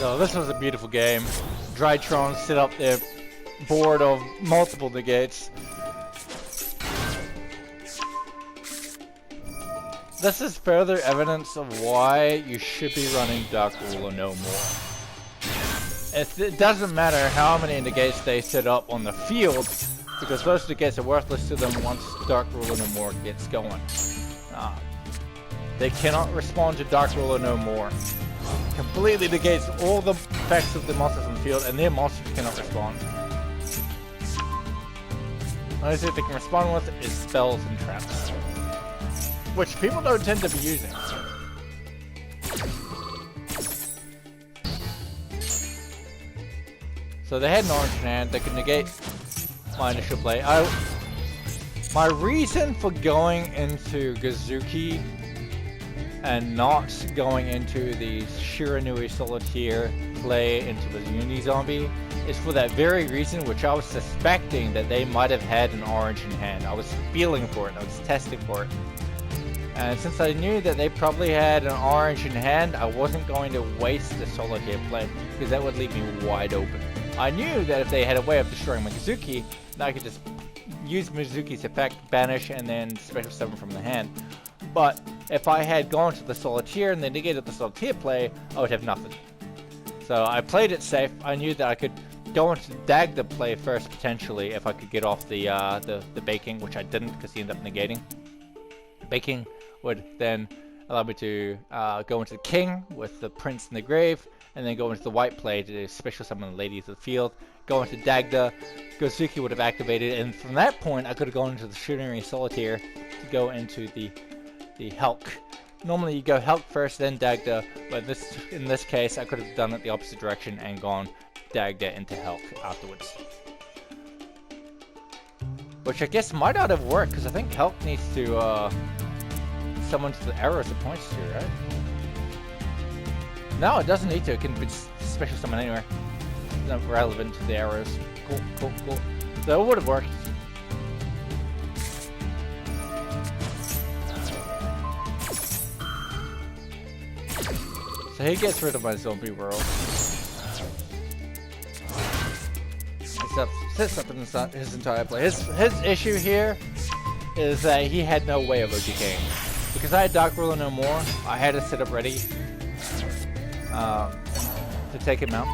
So this was a beautiful game. Drytrons set up their board of multiple negates. This is further evidence of why you should be running Dark Ruler no more. It doesn't matter how many negates they set up on the field, because those negates are worthless to them once Dark Ruler no more gets going. They cannot respond to Dark Ruler no more. Completely negates all the effects of the monsters on the field, and their monsters cannot respond. The only thing they can respond with is spells and traps, which people don't tend to be using. So they had an orange in hand that could negate my initial play. My reason for going into Gazuki and not going into the Shiranui Solitaire play into the Uni Zombie is for that very reason, which I was suspecting that they might have had an orange in hand. I was feeling for it, I was testing for it. And since I knew that they probably had an orange in hand, I wasn't going to waste the Solitaire play, because that would leave me wide open. I knew that if they had a way of destroying my Gazuki, I could just use Mizuki's effect, banish, and then special summon from the hand. But if I had gone to the Solitaire and they negated the Solitaire play, I would have nothing. So I played it safe. I knew that I could go into Dagda play first, potentially, if I could get off the Baking, which I didn't because he ended up negating. Baking would then allow me to go into the King with the Prince in the Grave, and then go into the white play to special summon the Ladies of the Field, go into Dagda, Gozuki would have activated, and from that point I could have gone into the Shiranui Solitaire to go into the Hulk. Normally you go Hulk first, then Dagda, but in this case I could have done it the opposite direction and gone Dagda into Hulk afterwards. Which I guess might not have worked, because I think Hulk needs to summon to the arrows it points to, right? No, it doesn't need to. It can be special summon anywhere. It's not relevant to the arrows. Cool, cool, cool. So it would have worked. So he gets rid of my zombie world. Sets up his entire play. His issue here is that he had no way of OGKing. Because I had Dark Ruler no more, I had to set up ready to take him out.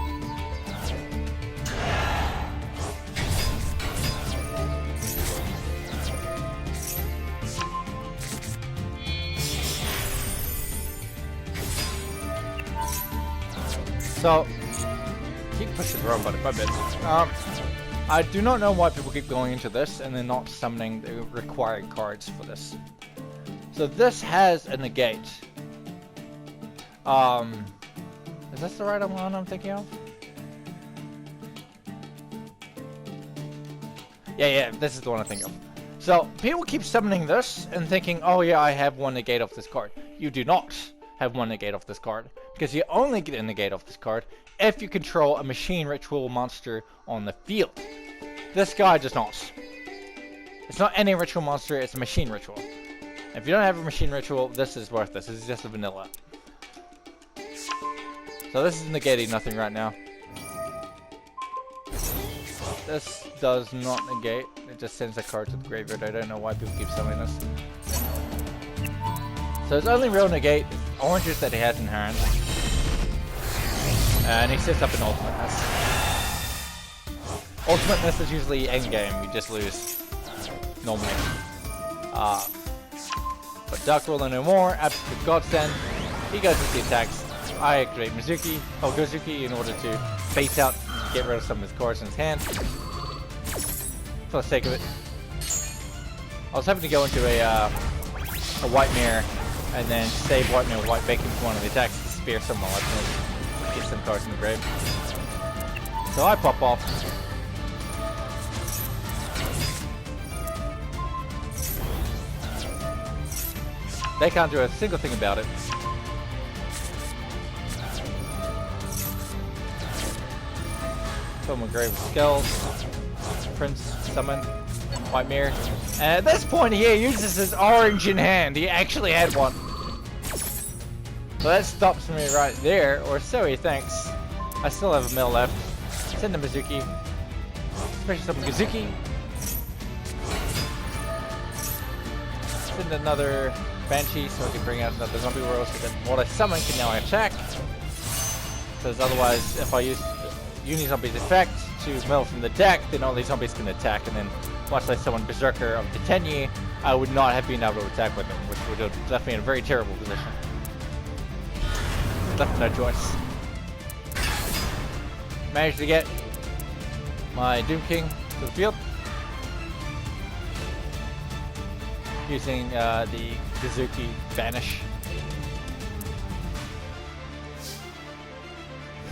So, keep pushing the wrong button, my bad. I do not know why people keep going into this and then not summoning the required cards for this. So this has a negate. Is this the right one I'm thinking of? Yeah, this is the one I'm thinking of. So people keep summoning this and thinking, oh yeah, I have one negate off this card. You do not have one negate off this card, because you only get a negate off this card if you control a machine ritual monster on the field. This guy does not. It's not any ritual monster, it's a machine ritual. If you don't have a machine ritual, this is worthless. This is just a vanilla. So this is negating nothing right now. This does not negate. It just sends a card to the graveyard. I don't know why people keep summoning this. So his only real negate is oranges that he has in hand. And he sets up an ultimateness. Ultimateness is usually endgame. You just lose. Normally. But Dark Ruler no more. Absolute godsend. He goes with the attacks. I activate Gozuki in order to face out and get rid of some of his cards in his hand. For the sake of it. I was hoping to go into a white mirror and then save white mirror, white bacon for one of the attacks to spear someone like me. Get some cards in the grave. So I pop off. They can't do a single thing about it. Fill my grave with skulls. Prince, summon, white mirror. And at this point he uses his orange in hand. He actually had one. So that stops me right there, or so he thinks. I still have a mill left. Send the Mizuki. Special summon Gazuki. Send another Banshee so I can bring out another Zombie World so that what I summon can now attack. Because otherwise, if I use Uni-Zombie's effect to mill from the deck, then all these zombies can attack, and then once I summon Berserker of the Tenyi, I would not have been able to attack with them, which would have left me in a very terrible position. Left no choice. Managed to get my Doom King to the field using the Kazuki Vanish.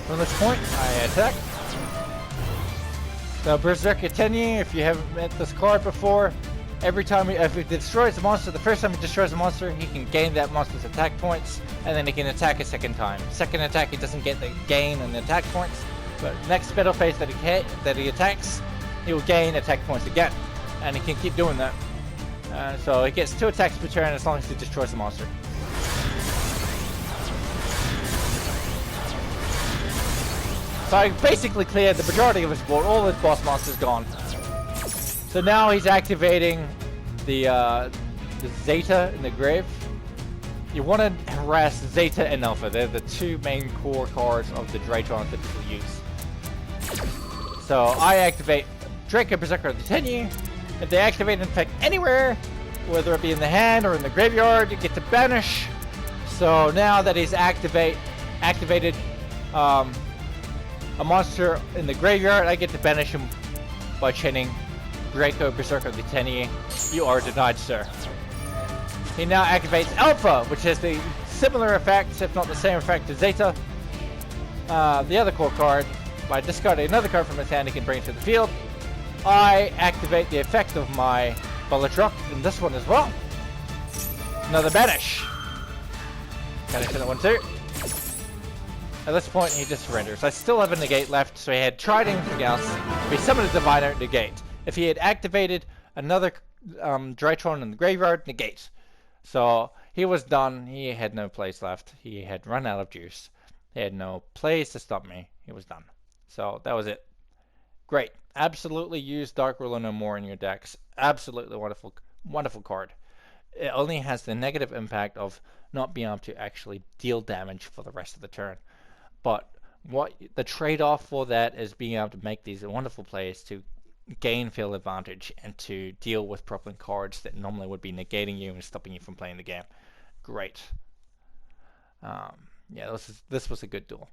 From this point, I attack. So Berserker Tenyi, if you haven't met this card before, every time if it destroys a monster, the first time it destroys a monster, he can gain that monster's attack points, and then he can attack a second time. Second attack, he doesn't get the gain and the attack points, but next battle phase that he attacks, he will gain attack points again, and he can keep doing that. So he gets 2 attacks per turn as long as he destroys the monster. So I basically cleared the majority of his board, all his boss monsters gone. So now he's activating the Zeta in the grave. You want to harass Zeta and Alpha. They're the 2 main core cards of the Drytrons that people use. So I activate Draco Berserker of the Tenyi. If they activate an effect anywhere, whether it be in the hand or in the graveyard, you get to banish. So now that he's activated a monster in the graveyard, I get to banish him by chaining Draco Berserker of the Tenyi. You are denied, sir. He now activates Alpha, which has the similar effects, if not the same effect as Zeta. The other core card, by discarding another card from his hand, he can bring it to the field. I activate the effect of my Bullet Truck in this one as well. Another banish. Banish in that one too. At this point, he just surrenders. I still have a negate left, so he had tried anything else. If he summoned a Diviner, negate. If he had activated another Drytron in the graveyard, negate. So he was done. He had no place left. He had run out of juice. He had no place to stop me. He was done. So that was it. Great. Absolutely use Dark Ruler no more in your decks. Absolutely wonderful, wonderful card. It only has the negative impact of not being able to actually deal damage for the rest of the turn. But what the trade-off for that is being able to make these wonderful plays to gain field advantage and to deal with problem cards that normally would be negating you and stopping you from playing the game. Great. Yeah, this was a good duel.